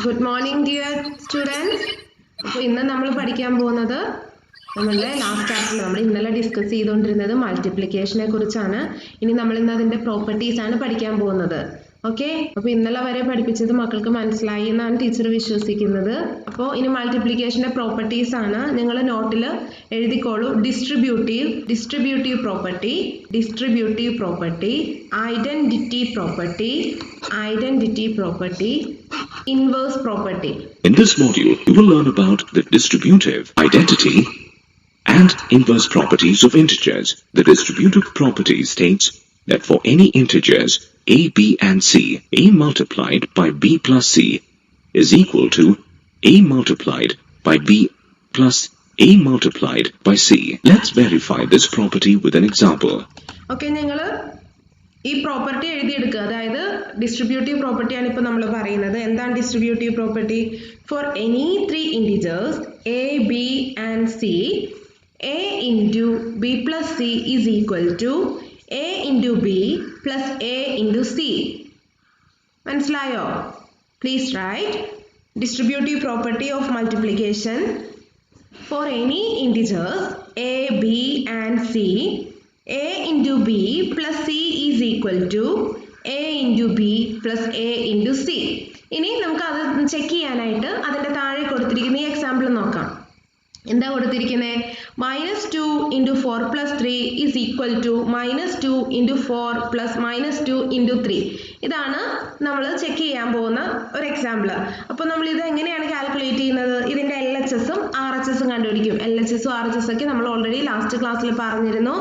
Good morning, dear students. അപ്പോൾ ഇന്ന് നമ്മൾ പഠിക്കാൻ പോകുന്നത് നമ്മളുടെ ലാസ്റ്റ് ചാപ്റ്ററിൽ നമ്മൾ ഇന്നലെ ഡിസ്കസ് ചെയ്തുകൊണ്ടിരുന്നത് മൾട്ടിപ്ലിക്കേഷനെ കുറിച്ചാണ്. ഇനി നമ്മൾ ഇന്ന് അതിന്റെ പ്രോപ്പർട്ടീസ് ആണ് പഠിക്കാൻ പോകുന്നത്. ഓക്കെ, അപ്പോൾ ഇന്നലെ വരെ പഠിപ്പിച്ചത് മക്കൾക്ക് മനസ്സിലായി എന്നാണ് ടീച്ചർ വിശ്വസിക്കുന്നത്. അപ്പോൾ ഇനി മൾട്ടിപ്ലിക്കേഷന്റെ പ്രോപ്പർട്ടീസ് ആണ്. നിങ്ങൾ നോട്ടിൽ എഴുതിക്കോളൂ. Distributive property, identity property, inverse property. In this module, you will learn about the distributive, identity, and inverse properties of integers. The distributive property states that for any integers a, b, and c, a multiplied by b plus c is equal to a multiplied by b plus a multiplied by c. Let's verify this property with an example. Okay, നിങ്ങൾ ഈ property എഴുതിയെടുക്കുക. അതായത് distributive പ്രോപ്പർട്ടിയാണ് ഇപ്പോൾ നമ്മൾ പറയുന്നത്. എന്താണ് distributive property? For any three integers A, B and C, A into B plus C is equal to A into B plus A into C. മനസ്സിലായോ? Please write distributive property of multiplication for any integers A, B and C, a into b plus c is equal to a into b plus a into c. ഇനി നമുക്ക് അത് check ചെയ്യാനായിട്ട് അതിൻ്റെ താഴെ കൊടുത്തിരിക്കുന്ന ഈ example നോക്കാം. എന്താ കൊടുത്തിരിക്കുന്നത്? -2 into 4 plus 3 is equal to -2 into 4 plus -2 into 3. ഇതാണ് നമ്മൾ ചെക്ക് ചെയ്യാൻ പോകുന്ന ഒരു എക്സാമ്പിൾ. അപ്പോൾ നമ്മൾ ഇത് എങ്ങനെയാണ് കാൽക്കുലേറ്റ് ചെയ്യുന്നത്? ഇതിൻ്റെ LHSഉം RHSഉം കണ്ടുപിടിക്കും. LHSും RHS ഒക്കെ നമ്മൾ ഓൾറെഡി ലാസ്റ്റ് ക്ലാസ്സിൽ പറഞ്ഞിരുന്നു.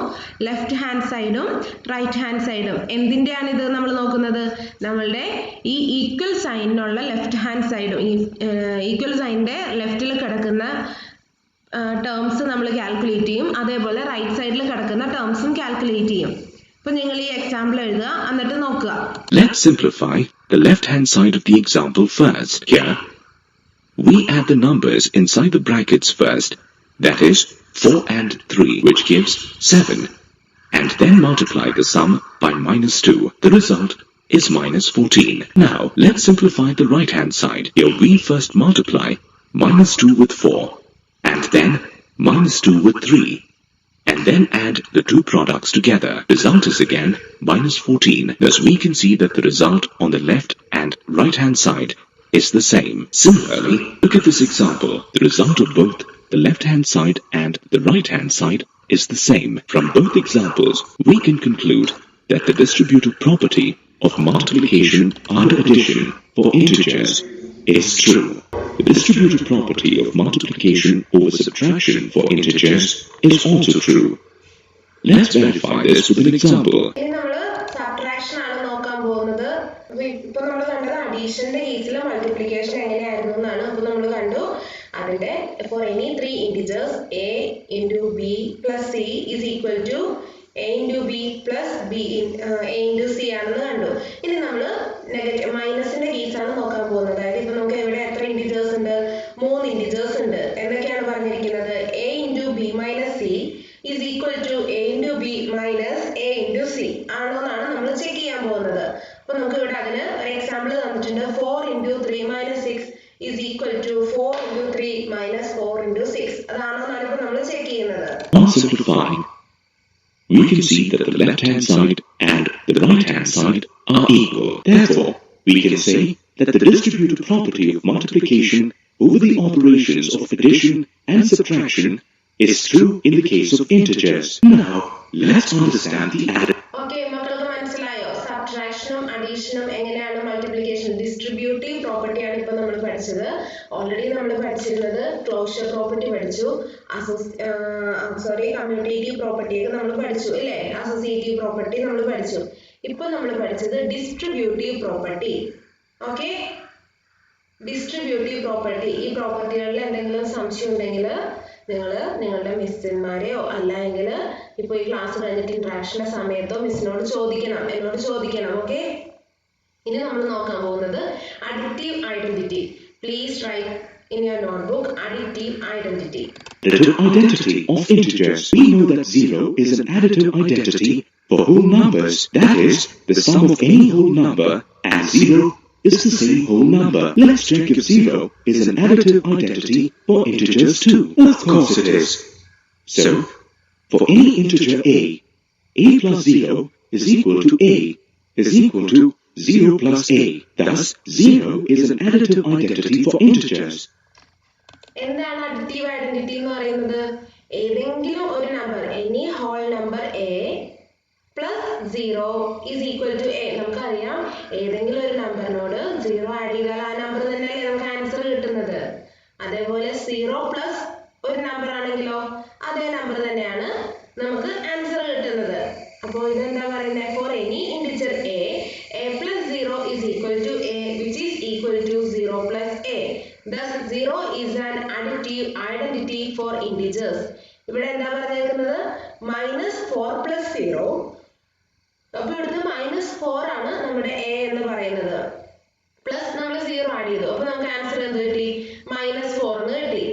ലെഫ്റ്റ് ഹാൻഡ് സൈഡും റൈറ്റ് ഹാൻഡ് സൈഡും. എന്തിൻ്റെയാണ് ഇത് നമ്മൾ നോക്കുന്നത്? നമ്മളുടെ ഈ ഈക്വൽ സൈനിനുള്ള ലെഫ്റ്റ് ഹാൻഡ് സൈഡും ഈക്വൽ സൈനിൻ്റെ ലെഫ്റ്റിൽ കിടക്കുന്ന ടേംസ് നമ്മൾ കാൽക്കുലേറ്റ് ചെയ്യും. അതേപോലെ റൈറ്റ് സൈഡിൽ കിടക്കുന്ന ടേംസും കാൽക്കുലേറ്റ് ചെയ്യും. അപ്പോൾ നിങ്ങൾ ഈ എക്സാമ്പിൾ എഴുതുക, എന്നിട്ട് നോക്കുക. Let's simplify the left-hand side of the example first. Here, we add the numbers inside the brackets first, that is 4 and 3, which gives 7, and then multiply the sum by -2. The result is -14. Now, let's simplify the right-hand side. Here we first multiply -2 with 4, and then -2 with 3, and then add the two products together. Result is again -14. Thus we can see that the result on the left and right hand side is the same. Similarly, look at this example. The result of both the left hand side and the right hand side is the same. From both examples, we can conclude that the distributive property of multiplication under addition for integers is true. The distributive property of multiplication over subtraction for integers is also true. Let's verify this with an example. ഇനി നമ്മൾ subtraction ആണ് നോക്കാൻ പോകുന്നത്. ഇപ്പോൾ നമ്മൾ കണ്ടത് അഡീഷന്റെ കേസിൽ multiplication എങ്ങനെയായിരുന്നു എന്നാണ്. അപ്പോൾ നമ്മൾ കണ്ടു അതിന്റെ for any three integers a into B plus C is equal to A into B plus b a into c ആണെന്ന് കണ്ടു. ഇനി നമ്മൾ മൈനസിന്റെ കേസാണ് നോക്കാൻ പോകുന്നത്. അതായത് ഇപ്പൊ നമുക്ക് എവിടെ എത്ര ഇൻറ്റിജേഴ്സ് ഉണ്ട്? 3 ഇൻറ്റിജേഴ്സ് ഉണ്ട്. എന്തൊക്കെയാണ് പറഞ്ഞിരിക്കുന്നത്? A into b minus c is equal to A into b minus a into c ആണോ എന്നാണ് നമ്മൾ ചെക്ക് ചെയ്യാൻ പോകുന്നത്. അപ്പൊ നമുക്ക് ഇവിടെ അതിന് ഒരു എക്സാമ്പിൾ തന്നിട്ടുണ്ട്. 4 into 3 minus 6 is equal to 4 into 3 minus 4 into 6. അതാണോ എന്നാണ് ഇപ്പൊ നമ്മൾ ചെക്ക് ചെയ്യുന്നത്. Simplifying, we can see that the left-hand side and the right-hand side are equal. Therefore, we can say that the distributive property of multiplication over the operations of addition and subtraction is true in the case of integers. Now, let's understand the added. Okay, മക്കൾക്ക് മനസ്സിലായോ? സബ്ട്രാക്ഷനും അഡീഷനും എങ്ങനെയാണ് multiplication distributive property ആണ് ഇപ്പോൾ നമ്മൾ പഠിച്ചത്. Already നമ്മൾ പഠിച്ചിരുന്നത് closure property പഠിച്ചു, കമ്മ്യൂട്ടേറ്റീവ് പ്രോപ്പർട്ടി ഒക്കെ നമ്മൾ പഠിച്ചു അല്ലേ? അസോസിയേറ്റീവ് പ്രോപ്പർട്ടി നമ്മൾ പഠിച്ചു. ഇപ്പോൾ നമ്മൾ പഠിച്ചത് distributive property. Okay, distributive property. ഈ പ്രോപ്പർട്ടികളിൽ എന്തെങ്കിലും സംശയം ഉണ്ടെങ്കിൽ നിങ്ങൾ നിങ്ങളുടെ മിസ്സന്മാരെയോ അല്ലെങ്കിൽ ഇപ്പോൾ ഈ ക്ലാസ് കഴിഞ്ഞിട്ട് ഇൻട്രാക്ഷൻ്റെ സമയത്തോ മിസ്സിനോട് ചോദിക്കണം, എന്നോട് ചോദിക്കണം. ഓക്കെ, ഇനി നമ്മൾ നോക്കാൻ പോകുന്നത് additive identity. Please write in your notebook additive identity. Additive identity of integers. We know that 0 is an additive identity for whole numbers. That is, the sum of any whole number and 0 is the same whole number. Let's check if 0 is an additive identity for integers too. Of course it is. So, for any integer a plus 0 is equal to a is equal to 0 plus a. Thus, 0 is an additive identity for integers. എന്താണ് additive identity എന്ന് പറയുന്നത്? ഏതെങ്കിലും ഒരു number, any whole number a plus 0 is equal to a. നമുക്കറിയാം ഏതെങ്കിലും ഒരു നമ്പറിനോട് 0 add ചെയ്താൽ ആ നമ്പർ തന്നെയല്ലേ നമുക്ക് ആൻസർ കിട്ടുന്നത്. അതേപോലെ 0 പ്ലസ് ഒരു നമ്പർ ആണെങ്കിലോ അതേ നമ്പർ തന്നെയാണ് നമുക്ക് ആൻസർ കിട്ടുന്നത്. അപ്പോൾ ഇതെന്താ പറയുന്നത്? For any integer a plus 0 is equal to a which is equal to 0 plus a. Thus 0 is an additive identity for integers. ഇവിടെ എന്താ പറഞ്ഞേക്കുന്നത്? -4 plus 0. അപ്പോൾ ഇവിടുത്തെ -4 ആണ് നമ്മുടെ a എന്ന് പറയുന്നത്. പ്ലസ് നമ്മൾ 0 ആഡ് ചെയ്തു. അപ്പോൾ നമുക്ക് ആൻസർ എന്ത് കിട്ടി? -4 എന്ന് കിട്ടി.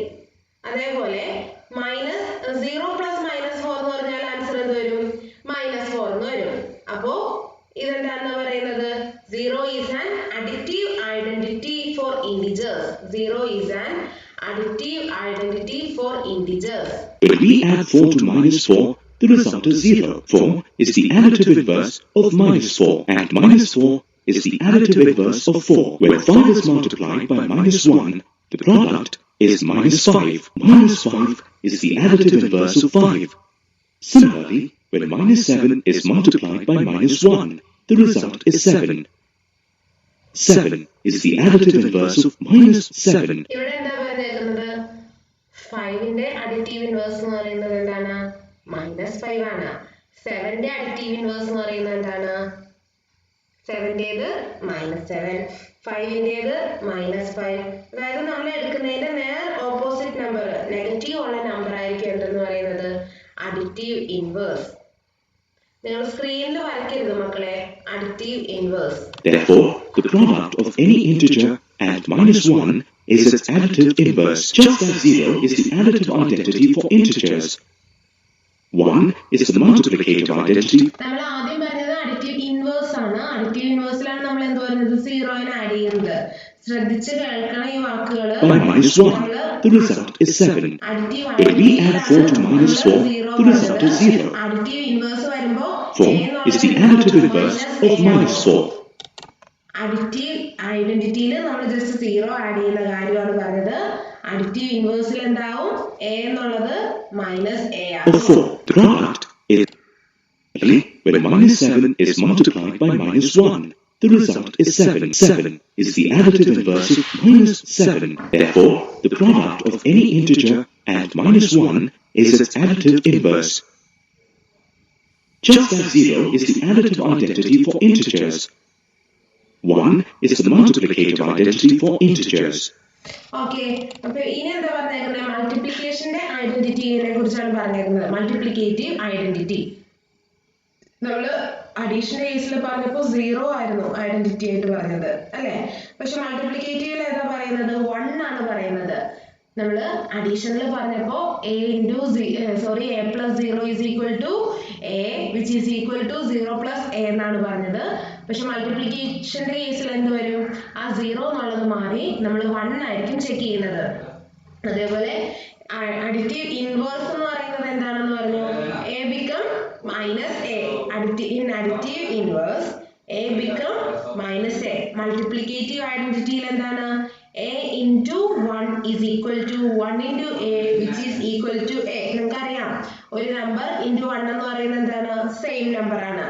അതേപോലെ -0 plus -4 എന്ന് പറഞ്ഞാൽ ആൻസർ എന്ത് വരും? -4 എന്ന് വരും. അപ്പോൾ ഇതെന്താണെന്ന് പറയുന്നത്? 0 is an additive identity for integers. 0 is an additive identity for integers. When we add 4 to -4, the result is 0. 4 is the additive inverse of -4, and -4 is the additive inverse of 4. When 5 is multiplied by -1, the product is -5. -5 is the additive inverse of 5. Similarly, when -7 is multiplied by -1, the result is 7. 7 is the additive inverse of -7. ഇവിടെ എന്താ പറഞ്ഞേക്കുന്നത്? 5ന്റെ additive inverse എന്ന് പറയുന്നത് എന്താണ്? -5 ആണ്. 7ന്റെ additive inverse എന്ന് പറയുന്നത് എന്താണ്? 7ന്റേത് -7, 5ന്റേത് -5. അതായത് നമ്മൾ എടുക്കുന്നതിന്റെ നേർ ഓപ്പോസിറ്റ് നമ്പർ, നെഗറ്റീവ് ഉള്ള നമ്പർ ആയിരിക്കും എന്തെന്ന് പറയുന്നത്? Additive inverse. നിങ്ങൾ സ്ക്രീനിൽ വരയ്ക്കരുത് മക്കളെ, additive inverse. Therefore, the product of any integer and -1 is its additive inverse, just as 0 is the additive identity for integers. 1 is the multiplicative identity. നമ്മൾ ആദ്യം പറഞ്ഞത് അഡിറ്റീവ് ഇൻവേഴ്സ് ആണ്. അഡിറ്റീവ് ഇൻവേഴ്സിലാണ് നമ്മൾ എന്ത് പറയുന്നത്? 0 ആഡ് ചെയ്യുന്നത്. ശ്രദ്ധിച്ച് കേൾക്കണം ഈ വാക്കുകൾ. By -1, the result is 7. If we add 4 to -4, the result is 0. Additive inverse വരുമ്പോൾ 4 is the additive inverse of -4. Additive ഐഡന്റിറ്റിയിൽ നമ്മൾ ജസ്റ്റ് 0 ആഡ് ചെയ്യുന്ന കാര്യമാണ് പറഞ്ഞത്. അഡിറ്റീവ് ഇൻവേഴ്സിൽ എന്താവും? a എന്നുള്ളത് -a ആവും. Therefore, the product is when -7 is multiplied by -1, the result is 7. 7 is the additive inverse of -7. Therefore, the product of any integer and -1 is its additive inverse. Just as 0 is the additive identity for integers, 1 is the multiplicative identity for integers. Okay, അപ്പോൾ ഇനി എന്താ പറഞ്ഞേക്കുന്നത്? മൾട്ടിപ്ലിക്കേഷന്റെ ഐഡന്റിറ്റിയെ കുറിച്ചാണ് പറഞ്ഞേക്കുന്നത്. Multiplicative identity. നമ്മൾ അഡീഷന്റെ കേസിൽ പറഞ്ഞപ്പോൾ 0 ആയിരുന്നു ഐഡന്റിറ്റി ആയിട്ട് പറഞ്ഞത് അല്ലേ? പക്ഷെ മൾട്ടിപ്ലിക്കേറ്റീവിൽ ഏതാ പറയുന്നത്? 1 ആണ് പറയുന്നത്. നമ്മൾ അഡീഷനിൽ പറഞ്ഞപ്പോൾ a plus 0 is equal to a which is equal to 0 plus a എന്നാണ് പറഞ്ഞത്. പക്ഷെ മൾട്ടിപ്ലിക്കേഷന്റെ കേസിൽ എന്ത് വരും? ആ 0 എന്നുള്ളത് മാറി നമ്മൾ 1 ആയിരിക്കും ചെക്ക് ചെയ്യുന്നത്. അതേപോലെ അഡിറ്റീവ് ഇൻവേഴ്സ് എന്ന് പറയുന്നത് എന്താണെന്ന് പറഞ്ഞു? a become -a. In additive inverse a become -a. Multiplicative ഐഡന്റിറ്റിയിൽ എന്താണ്? a into 1 is equal to 1 into a which is equal to a. നിങ്ങൾക്കറിയാം ഒരു നമ്പർ into 1 എന്ന് പറയുന്നത് എന്താണ്? സെയിം നമ്പർ ആണ്.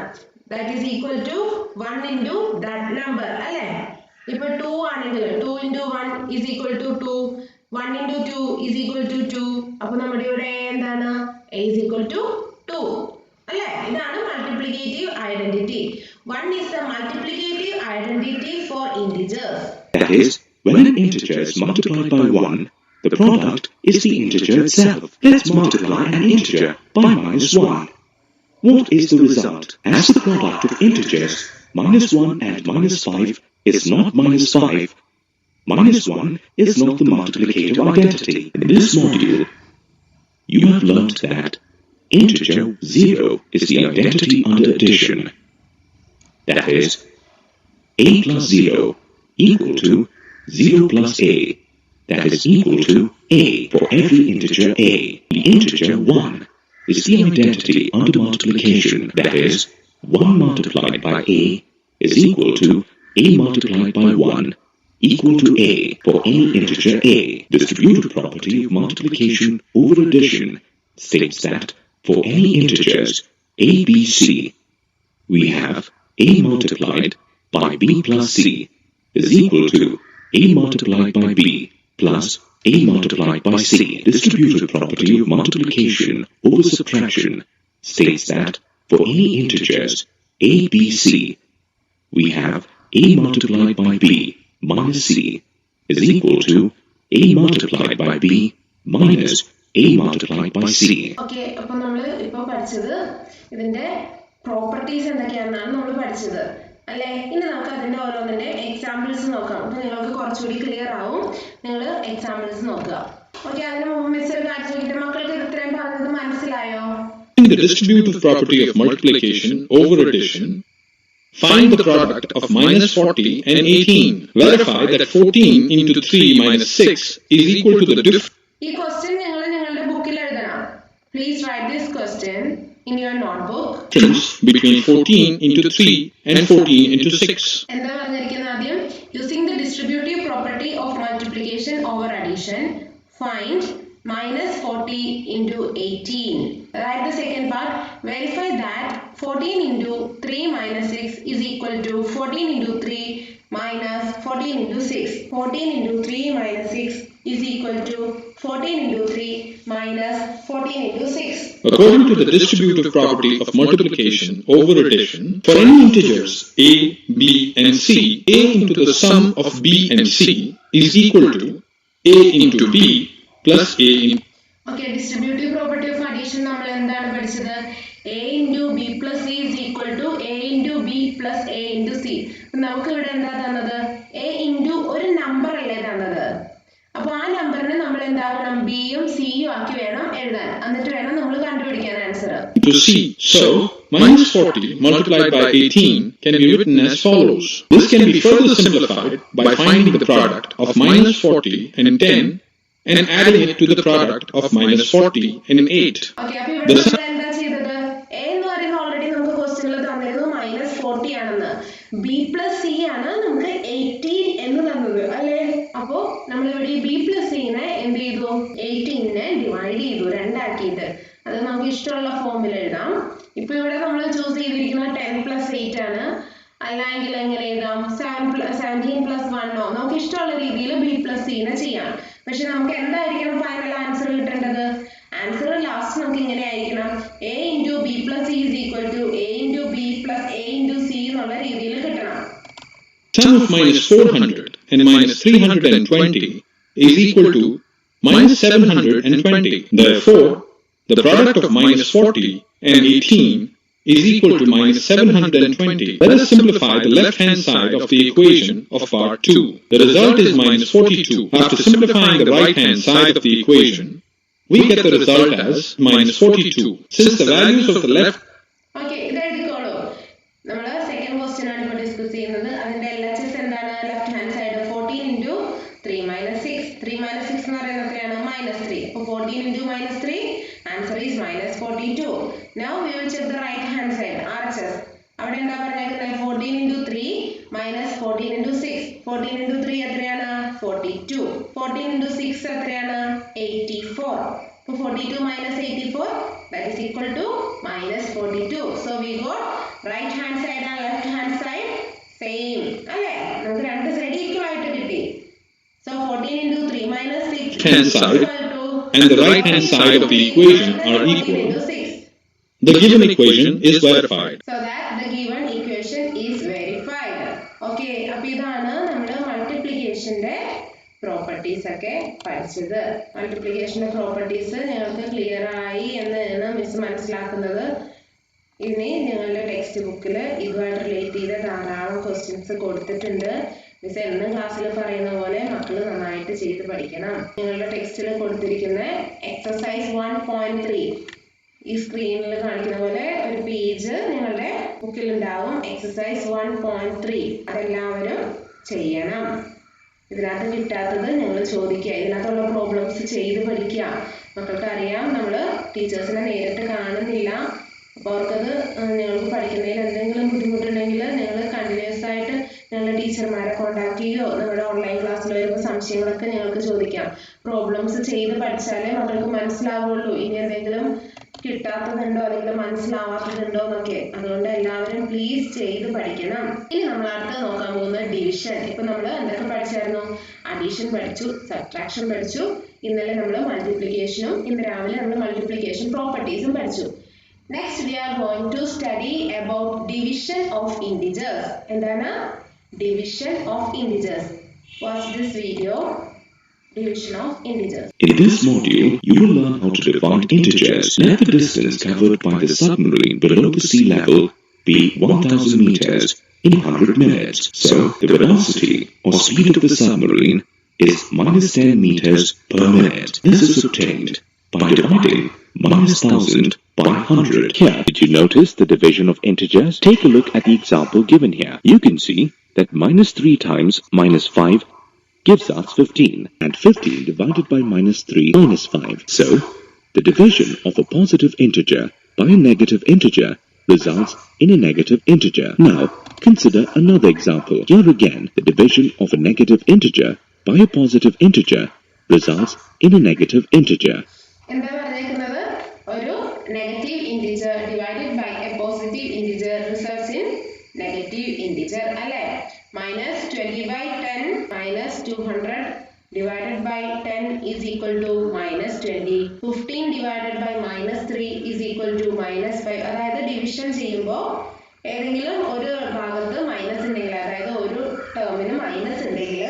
That is equal to 1 into that number അല്ലേ? ഇപ്പൊ 2 ആണെങ്കിൽ 2 into 1 is equal to 2. 1 into 2 is equal to 2. അപ്പോൾ നമ്മുടെ ഇവിടെ എന്താണ്? a is equal to 2 അല്ലേ? ഇതാണ് multiplicative identity. 1 is the multiplicative identity for integers. That is, when an integer is multiplied by 1, the product is the integer itself. Let's multiply an integer by -1. What is the result? As the product of integers, -1 and -5 is not -5. -1 is not the multiplicative identity. In this module, you have learnt that integer 0 is the identity under addition. That is, a plus 0 equal to 0 plus a. That is equal to a for every integer a. The integer 1 is the identity under multiplication. That is, 1 multiplied by a is equal to a multiplied by 1 equal to a for any integer a. The distributive property of multiplication over addition states that for any integers a, b, c, we have a multiplied by b plus c is equal to a multiplied by b plus a multiplied by c. The distributive property of multiplication over subtraction states that for any integers a, b, c, we have a multiplied by b minus c is equal to a multiplied by b minus a multiplied by c. Okay, അപ്പോൾ നമ്മൾ ഇപ്പോൾ പഠിച്ചത് ഇതിന്റെ properties എന്തൊക്കെയാണെന്നാണ് നമ്മൾ പഠിച്ചത് അല്ലേ. ഇനി നമുക്ക് അതിന്റെ ഓരോന്നിന്റെ എക്സാമ്പിൾസ് നോക്കാം. അപ്പോൾ നിങ്ങൾക്ക് കുറച്ചുകൂടി ക്ലിയർ ആവും. നിങ്ങൾ എക്സാമ്പിൾസ് നോക്കുക. ഓക്കെ, അതിന് മുമ്പ് മിസ് ഒരു കാര്യം ചോദിക്കട്ടെ, മക്കൾക്ക് ഇത്രയും പറഞ്ഞത് മനസ്സിലായോ? In the distributive property of multiplication over addition, find the product of minus 40 and 18. Verify that 14 into 3 minus 6 is equal to the difference. ഈ ക്വസ്റ്റ്യൻ നിങ്ങൾ നിങ്ങളുടെ ബുക്കിൽ എഴുതണം. Please write this question in your notebook. Between 14 into 3 and 14 into 6. എന്താ പറഞ്ഞിരിക്കുന്നത് ആദ്യം? Using the distributive property of multiplication over addition, find minus 40 into 18. Write the second part. Verify that 14 into 3 minus 6 is equal to 14 into 3 minus 14 into 6. 14 into 3 minus 6 is equal to 14 into 3 minus 14 into 6. According to the distributive property of multiplication over addition, for any integers a, b, and c, a into the sum of b and c is equal to a into b plus a into. Okay, distributive property of addition നമ്മൾ എന്താണ് പഠിച്ചത്? a into b plus c is equal to a into b plus a into c. നമുക്ക് ഇവിടെ എന്താ തന്നത്? a into ഒരു number അല്ലേ തന്നത്. അപ്പോൾ ആ നമ്പറിനെ നമ്മൾ എന്താക്കണം? b യും c യും ആക്കി വേണം എഴുതാൻ. എന്നിട്ട് വേണം നമ്മൾ കണ്ടുപിടിക്കാൻ answer. To c. So, minus 40 multiplied by 18 can be written as follows. This can be further simplified by finding the product of minus 40 and 10 and adding it to the product of minus 40 and 8. Okay, അപ്പോൾ ഇവിടെ നമ്മൾ എന്താ ചെയ്തത്? a എന്ന് പറയുന്നത് already നമുക്ക് ക്വസ്റ്റ്യനിൽ തന്നിരുന്നു മൈനസ് 40 ആണെന്ന്. b പ്ലസ് c ആണ് നമുക്ക് 18 എന്ന് തന്നത് അല്ലേ. അപ്പോൾ നമ്മൾ ഇവിടെ b പ്ലസ് c നെ എന്ത് ചെയ്തു? 18 നെ ഡിവൈഡ് ചെയ്തു, രണ്ടാക്കിയിട്ട്. അത് നമുക്ക് ഇഷ്ടമുള്ള ഫോമിൽ എഴുതാം. ഇപ്പൊ ഇവിടെ നമ്മൾ ചൂസ് ചെയ്തിരിക്കുന്നത് 10 പ്ലസ് 8 ആണ്. അല്ലെങ്കിൽ എങ്ങനെ എഴുതാം? 17 പ്ലസ് 1 നമുക്ക് ഇഷ്ടമുള്ള രീതിയിൽ b പ്ലസ് c നെ ചെയ്യാം. പക്ഷെ നമുക്ക് എന്തായിരിക്കണം ഫൈനൽ ആൻസർ കിട്ടേണ്ടത്? ആൻസർ ലാസ്റ്റ് നമുക്ക് ഇങ്ങനെ ആയിരിക്കണം, a into b plus c is equal to a into b plus a into c എന്നുള്ള രീതിയിൽ കിട്ടണം. Sum of minus 400 and minus 320 is equal to minus 720. Therefore, the product of minus 40 and 18 is equal to minus 720. Let us simplify the left-hand side of the equation of part 2. The result is minus 42. After simplifying the right-hand side of the equation, we get the result as minus 42. Since the values of the left. Okay, ഇത് എഴുതിക്കോളൂ. നമ്മൾ second question ആണ് ഇപ്പോൾ discuss ചെയ്യുന്നത്. അതിന്റെ LHS എന്താണ്? Left hand side 14 into 3 minus 6. 3 minus 6 എന്ന് പറയുന്നത് എത്രയാണ്? minus 3. അപ്പോൾ 14 into minus 3, answer is minus 42. Now we will check the right hand side, RHS. അവിടെ എന്താ പറഞ്ഞേക്കുന്നത്? 14 into 3 minus 14 into 6. 14 into 3 എത്രയാണ്? 42. 14 into 6 എത്രയാണ്? 84. So 42 minus 84, that is equal to minus 42. So we got right hand side and left hand side same. അല്ലേ? നമുക്ക് രണ്ട് side equal ആയിട്ട് കിട്ടി. So 14 into 3 minus 6 hand side and the right hand side of the equation are equal. The given equation is verified. So that the given equation is verified. Okay, അപ്പോൾ ഇതാണ് നമ്മൾ മൾട്ടിപ്ലിക്കേഷന്റെ properties ഒക്കെ പഠിച്ചത്. മൾട്ടിപ്ലിക്കേഷന്റെ properties നിങ്ങൾക്ക് clear ആയി എന്നാണ് miss മനസ്സിലാക്കുന്നത്. ഇനി നിങ്ങളുടെ ടെക്സ്റ്റ് ബുക്കിൽ ഇതുമായിട്ട് റിലേറ്റ് ചെയ്ത ധാരാളം ക്വസ്റ്റ്യൻസ് കൊടുത്തിട്ടുണ്ട്. മിസ് എന്നും ക്ലാസ്സിൽ പറയുന്ന പോലെ മക്കൾ നന്നായിട്ട് ചെയ്ത് പഠിക്കണം. നിങ്ങളുടെ ടെക്സ്റ്റിൽ കൊടുത്തിരിക്കുന്ന എക്സസൈസ് 1.3 ഈ സ്ക്രീനിൽ കാണിക്കുന്ന പോലെ ഒരു പേജ് നിങ്ങളുടെ ബുക്കിൽ ഉണ്ടാവും. എക്സസൈസ് 1.3 അതെല്ലാവരും ചെയ്യണം. ഇതിനകത്ത് കിട്ടാത്തത് ഞങ്ങൾ ചോദിക്കുക, ഇതിനകത്തുള്ള പ്രോബ്ലംസ് ചെയ്ത് പഠിക്കുക. മക്കൾക്ക് അറിയാം നമ്മൾ ടീച്ചേഴ്സിനെ നേരിട്ട് കാണുന്നില്ല, അപ്പോൾ അവർക്കത് ഞങ്ങൾക്ക് പഠിക്കുന്നതിൽ എന്തെങ്കിലും ബുദ്ധിമുട്ടുണ്ടെങ്കിൽ നിങ്ങൾ കണ്ടിന്യൂസ് ആയിട്ട് ഞങ്ങളുടെ ടീച്ചർമാരെ കോൺടാക്ട് ചെയ്യുകയോ നമ്മുടെ ഓൺലൈൻ ക്ലാസ്സിൽ വരുമ്പോൾ സംശയങ്ങളൊക്കെ ഞങ്ങൾക്ക് ചോദിക്കാം. പ്രോബ്ലംസ് ചെയ്ത് പഠിച്ചാലേ മക്കൾക്ക് മനസ്സിലാവുള്ളൂ ഇനി എന്തെങ്കിലും കിട്ടാത്തതുണ്ടോ അല്ലെങ്കിൽ മനസ്സിലാവാത്തതുണ്ടോ എന്നൊക്കെ. അതുകൊണ്ട് എല്ലാവരും പ്ലീസ് ചെയ്ത് പഠിക്കണം. ഇനി നമ്മൾ അടുത്ത് നോക്കാൻ പോകുന്നത് ഡിവിഷൻ. ഇപ്പൊ നമ്മൾ എന്തൊക്കെ പഠിച്ചായിരുന്നു? അഡീഷൻ പഠിച്ചു, സബ്ട്രാക്ഷൻ പഠിച്ചു, ഇന്നലെ നമ്മൾ മൾട്ടിപ്ലിക്കേഷനും ഇന്ന് രാവിലെ നമ്മൾ മൾട്ടിപ്ലിക്കേഷൻ പ്രോപ്പർട്ടീസും പഠിച്ചു. Next we are going to study about division of integers. എന്താണ് division of integers? Watch this video. Division of integers. In this module, you will learn how to divide integers. Let the distance covered by the submarine below the sea level be 1000 meters in 100 minutes. So, the velocity or speed of the submarine is minus 10 meters per minute. This is obtained by dividing minus 1000 by 100. Here, did you notice the division of integers? Take a look at the example given here. You can see that minus 3 times minus 5 gives us 15, and 15 divided by minus 3 minus 5. So, the division of a positive integer by a negative integer results in a negative integer. Now, consider another example. Here again, the division of a negative integer by a positive integer results in a negative integer. എന്താ പറഞ്ഞേക്കുന്നത്? ഒരു negative integer divided by a positive integer results in negative integer അല്ലേ? minus 20 by 10 minus 200 divided by 10 is equal to minus 20. 15 divided by minus 3 is equal to minus 5. അതായത് division ചെയ്യുമ്പോൾ ഏതെങ്കിലും ഒരു ഭാഗത്ത് minus ഉണ്ടെങ്കിൽ, അതായത് ഒരു ടേമിന് മൈനസ് ഉണ്ടെങ്കിൽ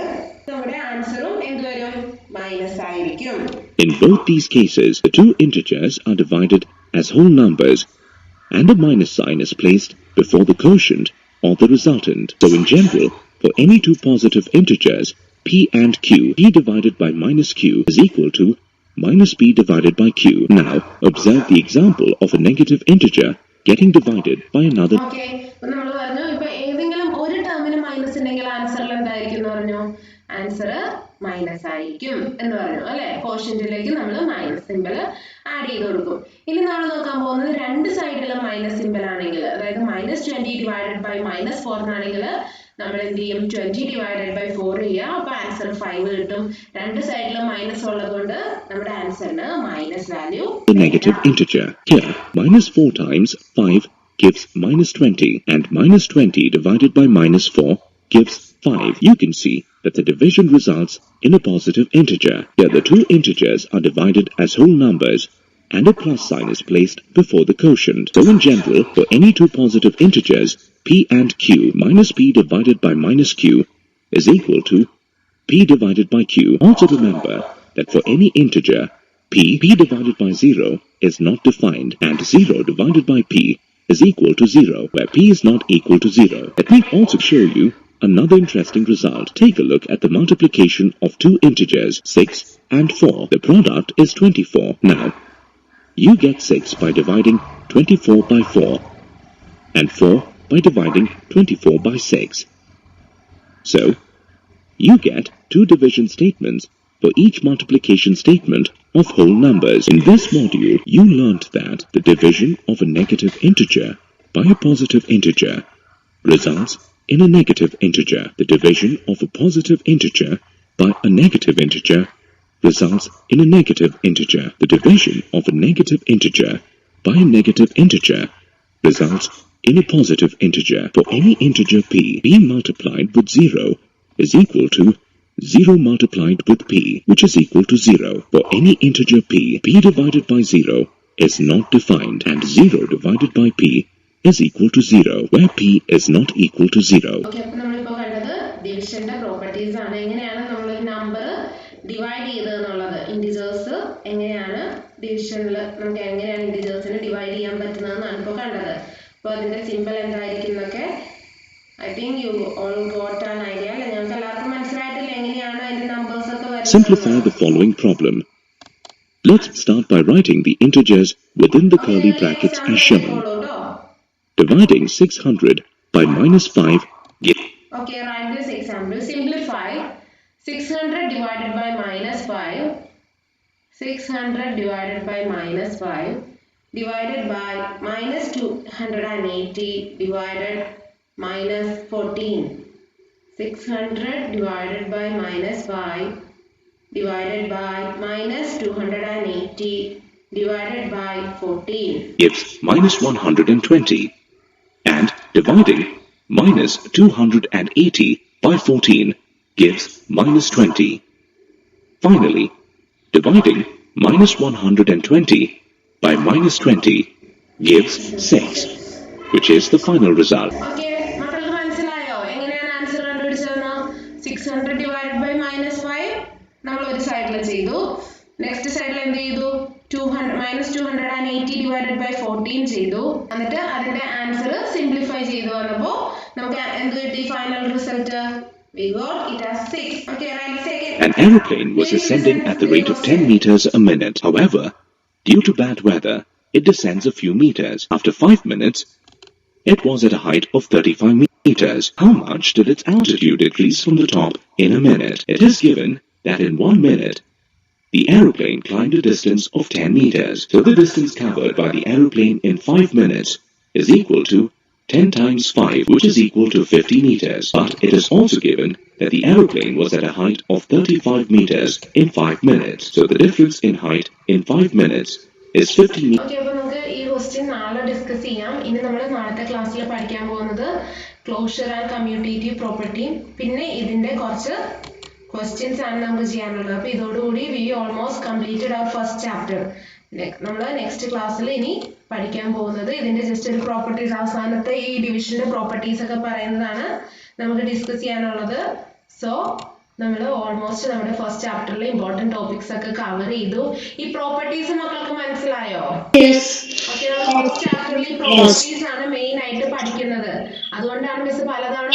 നമ്മുടെ ആൻസറും എന്ത് വരും? മൈനസ് ആയിരിക്കും. In both these cases, the two integers are divided as whole numbers and a minus sign is placed before the quotient or the resultant. So in general, for any two positive integers, p and q, p divided by minus q is equal to minus p divided by q. Now, observe the example of a negative integer getting divided by another. Okay, നമ്മൾ പറഞ്ഞു ഇപ്പൊ ഏതെങ്കിലും ഒരു ടേമിന് minus ഉണ്ടെങ്കിൽ ആൻസറിൽ എന്തായിരിക്കും എന്ന് പറഞ്ഞു? ആൻസർ മൈനസ് ആയിരിക്കും എന്ന് പറഞ്ഞു അല്ലെ? കോഷ്യന്റിലേക്ക് നമ്മൾ മൈനസ് സിമ്പിൾ ആഡ് ചെയ്ത് കൊടുക്കും. ഇനി നമ്മൾ നോക്കാൻ പോകുന്നത് രണ്ട് സൈഡിലും മൈനസ് സിമ്പിൾ ആണെങ്കിൽ, അതായത് minus 20 divided by minus 4 എന്നാണെങ്കിൽ നമ്മൾ എന്ത് ചെയ്യും? 20 divided by 4 ചെയ്യുക. അപ്പൊ ആൻസർ 5 കിട്ടും. രണ്ട് സൈഡിലും മൈനസ് ഉള്ളതുകൊണ്ട് നമ്മുടെ ആൻസറിന് minus value. A negative integer. Here, minus 4 times 5 gives minus 20, and minus 20 divided by minus 4 gives 5. You can see that the division results in a positive integer. Here the two integers are divided as whole numbers and a plus sign is placed before the quotient. So in general, for any two positive integers, p and q, minus p divided by minus q is equal to p divided by q. Also remember that for any integer, p divided by 0 is not defined, and 0 divided by p is equal to 0, where p is not equal to 0. Let me also show you another interesting result. Take a look at the multiplication of two integers, 6 and 4. The product is 24. Now, you get 6 by dividing 24 by 4, and 4 by dividing 24 by 6. So, you get two division statements for each multiplication statement of whole numbers. In this module, you learnt that the division of a negative integer by a positive integer results in a negative integer. The division of a positive integer by a negative integer results in a negative integer. The division of a negative integer by a negative integer results in a positive integer. For any integer p multiplied with 0 is equal to 0 multiplied with p, which is equal to 0. For any integer p divided by 0 is not defined, and 0 divided by p is equal to 0, where p is not equal to 0. Okay, അപ്പോൾ നമ്മൾ ഇപ്പോൾ കണ്ടത് ഡിവിഷന്റെ properties ആണ്. എങ്ങനെയാണ് നമ്മൾ ഒരു number divide ചെയ്തതെന്നുള്ളത്, integers എങ്ങനെയാണ് ഡിവിഷനിൽ നമുക്ക് എങ്ങനെയാണ് ഇന്റിജേഴ്സിനെ ഡിവൈഡ് ചെയ്യാൻ പറ്റുന്നതെന്നാണ് ഇപ്പോൾ കണ്ടത്. അപ്പോൾ അതിന്റെ സിമ്പിൾ എന്തായിരിക്കും എന്നൊക്കെ I think you all got an idea. നിങ്ങൾക്ക് എല്ലാവർക്കും മനസ്സിലായിട്ടില്ല എങ്ങനെയാണ് അതിന്റെ നമ്പേഴ്സ് ഒക്കെ വരുന്നത്? Simplify the following problem. Let's start by writing the integers within the curly brackets as shown. Dividing 600 by minus 5 gives. Okay, write this example. Simplify 600 divided by minus 5. 600 divided by minus 5 divided by minus 280 divided minus 14. 600 divided by minus 5 divided by minus 280 divided by 14 gives minus 120, and dividing minus 280 by 14 gives minus 20. Finally, dividing minus 120 by minus 20 gives 6, which is the final result. Okay, മക്കൾക്ക് മനസ്സിലായോ എങ്ങനെയാണ് answer കണ്ടുപിടിച്ചതെന്ന്? 600 divided by minus 5 നമ്മൾ ഒരു സൈഡിൽ ചെയ്തു. Next സൈഡിൽ എന്ത് ചെയ്തു? minus 280 divided by 14 ചെയ്തു. എന്നിട്ട് അതിന്റെ ആൻസർ സിംപ്ലിഫൈ ചെയ്തു വന്നപ്പോൾ നമുക്ക് എന്ത് കിട്ടി? Final result we got it as 6. Okay, right, second. An aeroplane was ascending at the rate of 10 meters a minute. However, due to bad weather, it descends a few meters. After 5 minutes, it was at a height of 35 meters. How much did its altitude decrease from the top in a minute? It is given that in 1 minute, the aeroplane climbed a distance of 10 meters. So the distance covered by the aeroplane in 5 minutes is equal to 10 times 5, which is equal to 50 meters. But it is also given that the aeroplane was at a height of 35 meters in 5 minutes. So the difference in height in 5 minutes is 50 meters. Okay, അപ്പോൾ നമുക്ക് ഈ question നാളെ discuss ചെയ്യാം. ഇനി നമ്മൾ നാളത്തെ ക്ലാസ്സിൽ പഠിക്കാൻ പോകുന്നത് ക്ലോഷർ ആൻഡ് കമ്മ്യൂട്ടേറ്റീവ് പ്രോപ്പർട്ടി, പിന്നെ ഇതിന്റെ കുറച്ച് ക്വസ്റ്റ്യൻസ് ആണ് നമുക്ക് ചെയ്യാനുള്ളത്. അപ്പോൾ ഇതോടുകൂടി വി ഓൾമോസ്റ്റ് കംപ്ലീറ്റഡ് അവർ ഫസ്റ്റ് ചാപ്റ്റർ. നമ്മൾ നെക്സ്റ്റ് ക്ലാസ്സിൽ ഇനി പഠിക്കാൻ പോകുന്നത് ഇതിന്റെ ജസ്റ്റ് ഒരു പ്രോപ്പർട്ടീസ്, അവസാനത്തെ ഈ ഡിവിഷന്റെ പ്രോപ്പർട്ടീസ് ഒക്കെ പറയുന്നതാണ് നമുക്ക് ഡിസ്കസ് ചെയ്യാനുള്ളത്. സോ നമ്മൾ ഓൾമോസ്റ്റ് നമ്മുടെ ഫസ്റ്റ് ചാപ്റ്ററിൽ ഇമ്പോർട്ടന്റ് ടോപ്പിക്സ് ഒക്കെ കവർ ചെയ്തു. ഈ പ്രോപ്പർട്ടീസ് മക്കൾക്ക് മനസ്സിലായോ? ഓക്കെ, ഫസ്റ്റ് ചാപ്റ്ററിൽ പ്രോപ്പർട്ടീസ് ആണ് മെയിൻ ആയിട്ട് പഠിക്കുന്നത്. അതുകൊണ്ടാണ് മിസ് പലതവണ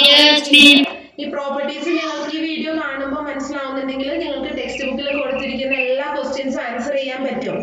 ഈ പ്രോപ്പർട്ടീസ് നിങ്ങൾക്ക് ഈ വീഡിയോ കാണുമ്പോൾ മനസ്സിലാവുന്നുണ്ടെങ്കിൽ നിങ്ങൾക്ക് ടെക്സ്റ്റ് ബുക്കിൽ കൊടുത്തിരിക്കുന്ന എല്ലാ ക്വസ്റ്റ്യൻസും ആൻസർ ചെയ്യാൻ പറ്റും.